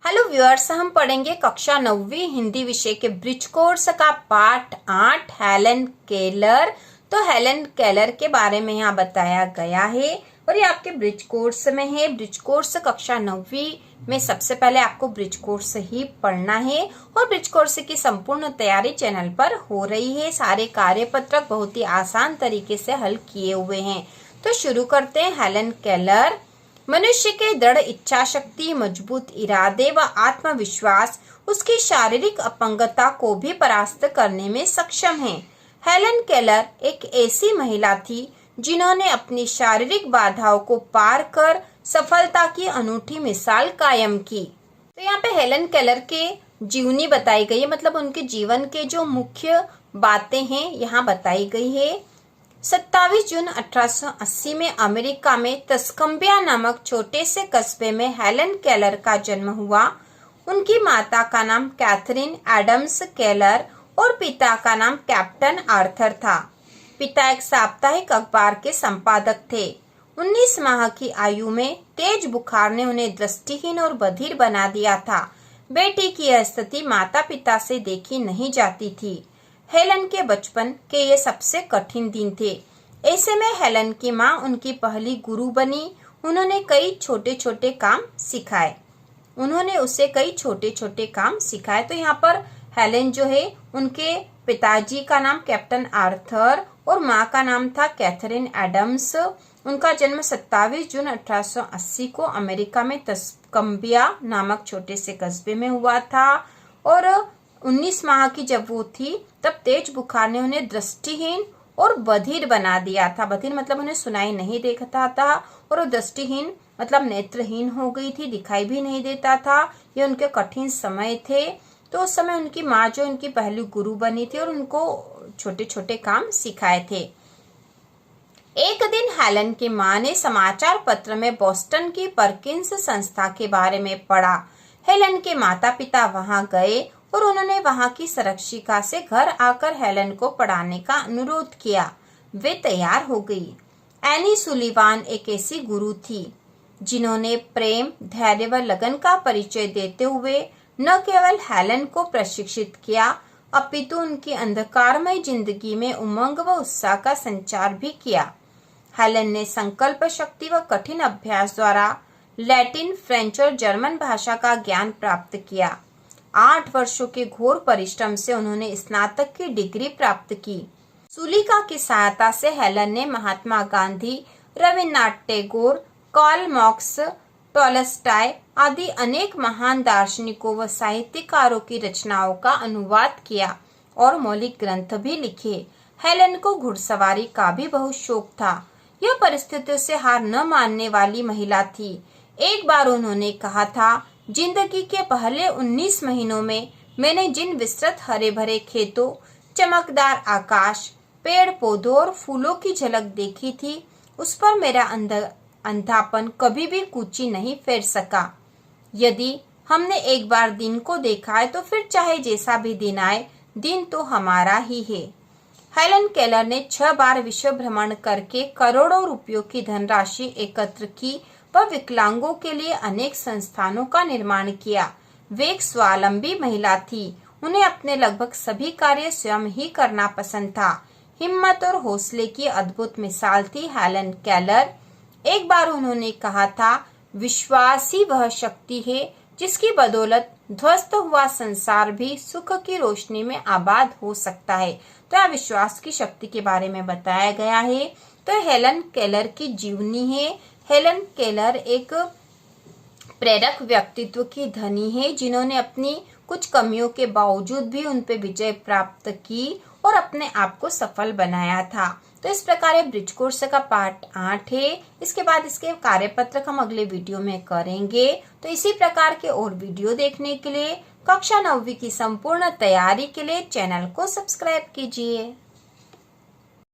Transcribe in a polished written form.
Hello viewers, हम पढ़ेंगे कक्षा 9वीं हिंदी विषय के ब्रिज कोर्स का पाठ 8 हेलन केलर। तो हेलन केलर के बारे में यहाँ बताया गया है और ये आपके ब्रिज कोर्स में है। ब्रिज कोर्स कक्षा 9वीं में सबसे पहले आपको ब्रिज कोर्स ही पढ़ना है और ब्रिज कोर्स की संपूर्ण तैयारी चैनल पर हो रही है। सारे कार्यपत्रक बहुत ही आसान तरीके से हल किए हुए हैं। तो शुरू करते हैं। हेलन केलर मनुष्य के दृढ़ इच्छा शक्ति, मजबूत इरादे व आत्मविश्वास उसकी शारीरिक अपंगता को भी परास्त करने में सक्षम है। हेलन केलर एक ऐसी महिला थी जिन्होंने अपनी शारीरिक बाधाओं को पार कर सफलता की अनूठी मिसाल कायम की। तो यहाँ पे हेलन केलर के जीवनी बताई गई है, मतलब उनके जीवन के जो मुख्य बातें हैं यहाँ बताई गई है। 27 जून 1880 में अमेरिका में तस्कम्बिया नामक छोटे से कस्बे में हेलन केलर का जन्म हुआ। उनकी माता का नाम कैथरीन एडम्स केलर और पिता का नाम कैप्टन आर्थर था। पिता एक साप्ताहिक अखबार के संपादक थे। 19 माह की आयु में तेज बुखार ने उन्हें दृष्टिहीन और बधिर बना दिया था। बेटी की यह स्थिति माता पिता से देखी नहीं जाती थी। हेलन के बचपन के ये सबसे कठिन दिन थे। ऐसे में हेलन की माँ उनकी पहली गुरु बनी। उन्होंने कई छोटे छोटे काम सिखाए। तो यहाँ पर हेलन जो है, उनके पिताजी का नाम कैप्टन आर्थर और माँ का नाम था कैथरीन एडम्स। उनका जन्म 27 जून 1880 को अमेरिका में तस्कम्बिया नामक छोटे से कस्बे में हुआ था और 19 माह की जब वो थी तब तेज बुखार ने उन्हें दृष्टिहीन और बधिर बना दिया था। बधिर मतलब उन्हें सुनाई नहीं देता था और दृष्टिहीन मतलब नेत्रहीन हो गई थी, दिखाई भी नहीं देता था। ये उनके कठिन समय थे। तो उस समय उनकी माँ जो उनकी पहली गुरु बनी थी और उनको छोटे छोटे काम सिखाए थे। एक दिन हेलन की माँ ने समाचार पत्र में बोस्टन की परकिंस संस्था के बारे में पढ़ा। हेलन के माता पिता वहां गए और उन्होंने वहां की संरक्षिका से घर आकर हेलन को पढ़ाने का अनुरोध किया। वे तैयार हो गई। एनी सुलिवान एक ऐसी गुरु थी जिन्होंने प्रेम, धैर्य व लगन का परिचय देते हुए न केवल हेलन को प्रशिक्षित किया अपितु उनकी अंधकारमय जिंदगी में उमंग व उत्साह का संचार भी किया। हेलन ने संकल्प शक्ति व कठिन अभ्यास द्वारा लैटिन, फ्रेंच और जर्मन भाषा का ज्ञान प्राप्त किया। 8 वर्षों के घोर परिश्रम से उन्होंने स्नातक की डिग्री प्राप्त की। सुलिका की सहायता से हेलन ने Mahatma Gandhi, Rabindranath Tagore, Karl Marx, Tolstoy आदि अनेक महान दार्शनिकों व साहित्यकारों की रचनाओं का अनुवाद किया और मौलिक ग्रंथ भी लिखे। हेलन को घुड़सवारी का भी बहुत शौक था। यह परिस्थितियों से हार न मानने वाली महिला थी। एक बार उन्होंने कहा था, जिंदगी के पहले 19 महीनों में मैंने जिन विस्तृत हरे भरे खेतों, चमकदार आकाश, पेड़ पौधों और फूलों की झलक देखी थी, उस पर मेरा अंधापन कभी भी कूची नहीं फेर सका। यदि हमने एक बार दिन को देखा है तो फिर चाहे जैसा भी दिन आए, दिन तो हमारा ही है। हेलन केलर ने 6 बार विश्व भ्रमण करके करोड़ों रुपयों की धनराशि एकत्र की व विकलांगों के लिए अनेक संस्थानों का निर्माण किया। वे एक स्वावलंबी महिला थी। उन्हें अपने लगभग सभी कार्य स्वयं ही करना पसंद था। हिम्मत और हौसले की अद्भुत मिसाल थी हेलन केलर। एक बार उन्होंने कहा था, विश्वास ही वह शक्ति है जिसकी बदौलत ध्वस्त हुआ संसार भी सुख की रोशनी में आबाद हो सकता है। तो यह विश्वास की शक्ति के बारे में बताया गया है। तो हेलन केलर की जीवनी है। हेलन केलर एक प्रेरक व्यक्तित्व की धनी है जिन्होंने अपनी कुछ कमियों के बावजूद भी उन पे विजय प्राप्त की और अपने आप को सफल बनाया था। तो इस प्रकार ब्रिज कोर्स का पार्ट 8 है। इसके बाद इसके कार्यपत्रक हम अगले वीडियो में करेंगे। तो इसी प्रकार के और वीडियो देखने के लिए कक्षा 9वीं की संपूर्ण तैयारी के लिए चैनल को सब्सक्राइब कीजिए।